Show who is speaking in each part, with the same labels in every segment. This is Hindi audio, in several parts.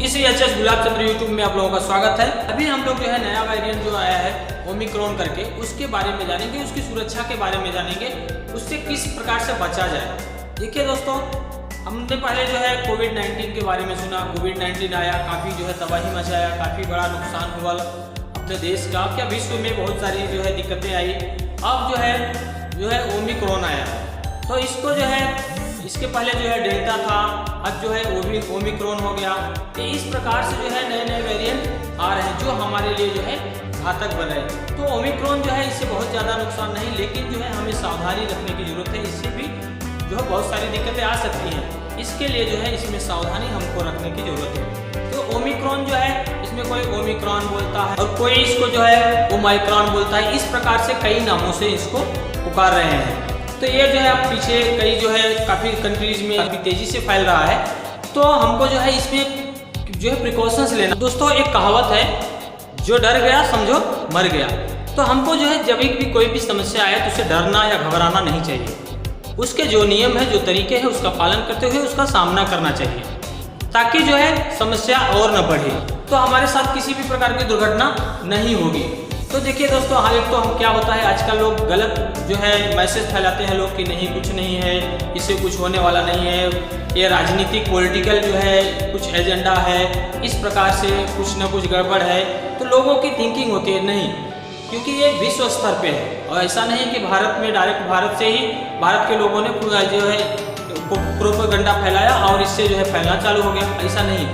Speaker 1: इस एचएस गुलाब चंद्र यूट्यूब में आप लोगों का स्वागत है। अभी हम लोग जो है नया वेरिएंट जो आया है ओमिक्रॉन करके, उसके बारे में जानेंगे, उसकी सुरक्षा के बारे में जानेंगे, उससे किस प्रकार से बचा जाए। देखिए दोस्तों, हमने पहले जो है कोविड-19 के बारे में सुना। कोविड-19 आया, काफ़ी जो है तबाही मचाया, काफ़ी बड़ा नुकसान हुआ अपने देश का, क्या विश्व में बहुत सारी जो है दिक्कतें आई। अब जो है ओमिक्रॉन आया, तो इसको जो है इसके पहले जो है डेल्टा था, अब जो है ओमिक्रॉन हो गया। तो इस प्रकार से जो है नए नए वेरिएंट आ रहे हैं जो हमारे लिए जो है घातक बन रहे हैं। तो ओमिक्रॉन जो है इससे बहुत ज़्यादा नुकसान नहीं, लेकिन जो है हमें सावधानी रखने की जरूरत है। इससे भी जो है बहुत सारी दिक्कतें आ सकती हैं, इसके लिए जो है इसमें सावधानी हमको रखने की जरूरत है। तो ओमिक्रॉन जो है, इसमें कोई ओमिक्रॉन बोलता है और कोई इसको जो है ओमाइक्रॉन बोलता है। इस प्रकार से कई नामों से इसको पुकार रहे हैं। तो ये जो है अब पीछे कई जो है काफ़ी कंट्रीज में काफ़ी तेज़ी से फैल रहा है, तो हमको जो है इसमें जो है प्रिकॉशंस लेना। दोस्तों, एक कहावत है, जो डर गया समझो मर गया। तो हमको जो है जब भी कोई भी समस्या आए तो उसे डरना या घबराना नहीं चाहिए। उसके जो नियम है, जो तरीके हैं, उसका पालन करते हुए उसका सामना करना चाहिए, ताकि जो है समस्या और न बढ़े, तो हमारे साथ किसी भी प्रकार की दुर्घटना नहीं होगी। तो देखिए दोस्तों, हाँ, एक तो हम क्या होता है आजकल लोग गलत जो है मैसेज फैलाते हैं लोग कि नहीं कुछ नहीं है, इससे कुछ होने वाला नहीं है, ये राजनीतिक पॉलिटिकल जो है कुछ एजेंडा है, इस प्रकार से कुछ न कुछ गड़बड़ है। तो लोगों की थिंकिंग होती है नहीं, क्योंकि ये विश्व स्तर पे है और ऐसा नहीं कि भारत में डायरेक्ट भारत से ही भारत के लोगों ने जो है प्रोपेगेंडा फैलाया और इससे जो है फैलना चालू हो गया। ऐसा नहीं,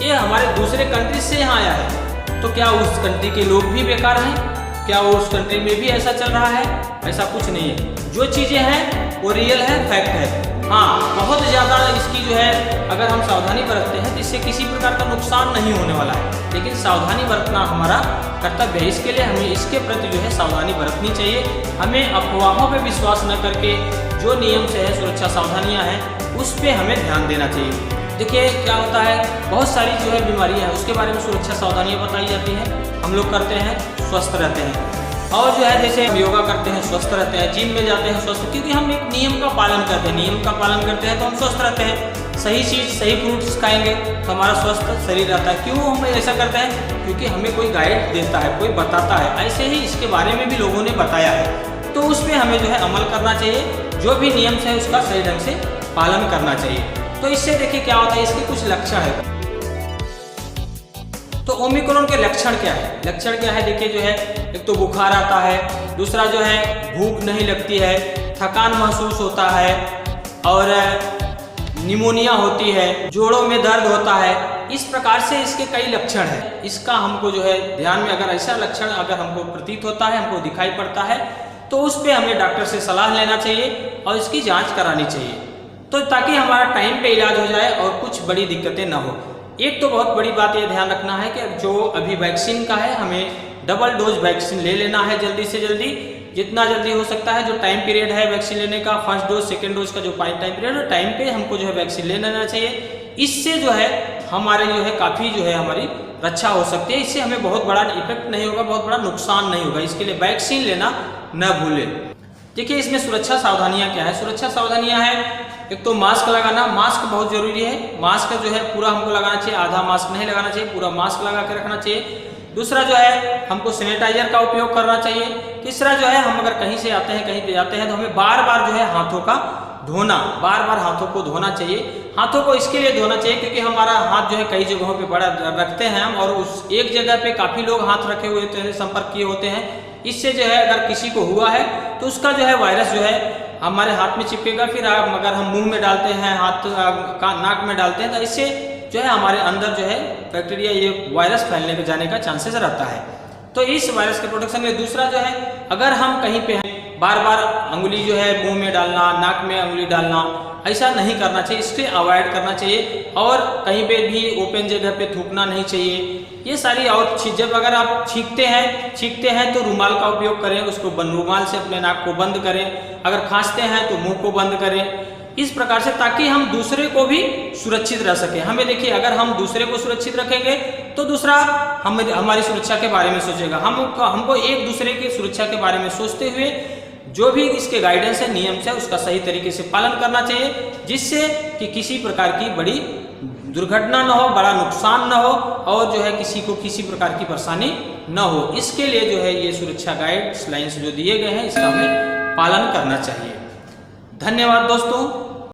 Speaker 1: ये हमारे दूसरे कंट्री से यहाँ आया है। तो क्या उस कंट्री के लोग भी बेकार हैं? क्या उस कंट्री में भी ऐसा चल रहा है? ऐसा कुछ नहीं है। जो चीज़ें हैं वो रियल है, फैक्ट है। हाँ, बहुत ज़्यादा इसकी जो है अगर हम सावधानी बरतते हैं तो इससे किसी प्रकार का नुकसान नहीं होने वाला है, लेकिन सावधानी बरतना हमारा कर्तव्य है। इसके लिए हमें इसके प्रति जो है सावधानी बरतनी चाहिए। हमें अफवाहों पर विश्वास न करके जो नियम से है, सुरक्षा सावधानियाँ हैं, उस पर हमें ध्यान देना चाहिए। देखिए क्या होता है, बहुत सारी जो है बीमारियां हैं उसके बारे में सुरक्षा सावधानियां बताई जाती हैं। हम लोग करते हैं, स्वस्थ रहते हैं, और जो है जैसे हम योगा करते हैं, स्वस्थ रहते हैं, जिम में जाते हैं, स्वस्थ, क्योंकि हम एक नियम का पालन करते हैं। नियम का पालन करते हैं तो हम स्वस्थ रहते हैं। सही चीज़, सही फ्रूट्स खाएंगे तो हमारा स्वस्थ शरीर रहता है। क्यों हम ऐसा करते हैं? क्योंकि हमें कोई गाइड देता है, कोई बताता है। ऐसे ही इसके बारे में भी लोगों ने बताया है, तो उस पर हमें जो है अमल करना चाहिए। जो भी नियम है उसका सही ढंग से पालन करना चाहिए। तो इससे देखिए क्या होता है, इसके कुछ लक्षण है। तो ओमिक्रॉन के लक्षण क्या है? लक्षण क्या है देखिए, जो है एक तो बुखार आता है, दूसरा जो है भूख नहीं लगती है, थकान महसूस होता है, और निमोनिया होती है, जोड़ों में दर्द होता है। इस प्रकार से इसके कई लक्षण हैं। इसका हमको जो है ध्यान में, अगर ऐसा लक्षण अगर हमको प्रतीत होता है, हमको दिखाई पड़ता है, तो उस पर हमें डॉक्टर से सलाह लेना चाहिए और इसकी जाँच करानी चाहिए, तो ताकि हमारा टाइम पे इलाज हो जाए और कुछ बड़ी दिक्कतें ना हो। एक तो बहुत बड़ी बात ये ध्यान रखना है कि जो अभी वैक्सीन का है, हमें डबल डोज वैक्सीन ले लेना है जल्दी से जल्दी, जितना जल्दी हो सकता है। जो टाइम पीरियड है वैक्सीन लेने का, फर्स्ट डोज सेकेंड डोज का जो टाइम पीरियड है, टाइम पे हमको जो है वैक्सीन ले लेना चाहिए। इससे जो है हमारे जो है काफ़ी जो है हमारी रक्षा हो सकती है। इससे हमें बहुत बड़ा इफेक्ट नहीं होगा, बहुत बड़ा नुकसान नहीं होगा। इसके लिए वैक्सीन लेना न भूलें। देखिए इसमें सुरक्षा सावधानियाँ क्या है? सुरक्षा सावधानियाँ हैं, एक तो मास्क लगाना। मास्क बहुत जरूरी है। मास्क जो है पूरा हमको लगाना चाहिए, आधा मास्क नहीं लगाना चाहिए, पूरा मास्क लगा के रखना चाहिए। दूसरा जो है हमको सैनिटाइजर का उपयोग करना चाहिए। तीसरा जो है, हम अगर कहीं से आते हैं, कहीं पे जाते हैं, तो हमें बार बार जो है हाथों का धोना, बार बार हाथों को धोना चाहिए। हाथों को इसके लिए धोना चाहिए क्योंकि हमारा हाथ जो है कई जगहों पे बड़ा रखते हैं हम, और उस एक जगह पे काफ़ी लोग हाथ रखे हुए होते हैं, संपर्क किए होते हैं। इससे जो है अगर किसी को हुआ है तो उसका जो है वायरस जो है हमारे हाथ में चिपकेगा। फिर अगर हम मुंह में डालते हैं, हाथ नाक में डालते हैं, तो इससे जो है हमारे अंदर जो है बैक्टीरिया, ये वायरस फैलने के जाने का चांसेस रहता है। तो इस वायरस के प्रोटेक्शन के लिए दूसरा जो है, अगर हम कहीं पे हैं, बार बार अंगुली जो है मुंह में डालना, नाक में अंगुली डालना, ऐसा नहीं करना चाहिए। इससे अवॉइड करना चाहिए। और कहीं पे भी ओपन जगह पे थूकना नहीं चाहिए। ये सारी और चीज़, जब अगर आप छींकते हैं तो रुमाल का उपयोग करें, उसको रुमाल से अपने नाक को बंद करें। अगर खांसते हैं तो मुंह को बंद करें। इस प्रकार से, ताकि हम दूसरे को भी सुरक्षित रह सकें। हमें देखिए, अगर हम दूसरे को सुरक्षित रखेंगे तो दूसरा हमारी सुरक्षा के बारे में सोचेगा। हमको एक दूसरे की सुरक्षा के बारे में सोचते हुए जो भी इसके गाइडेंस है, नियम है, उसका सही तरीके से पालन करना चाहिए, जिससे कि किसी प्रकार की बड़ी दुर्घटना न हो, बड़ा नुकसान न हो और जो है किसी को किसी प्रकार की परेशानी न हो। इसके लिए जो है ये सुरक्षा गाइडलाइंस जो दिए गए हैं इसका हमें पालन करना चाहिए। धन्यवाद दोस्तों।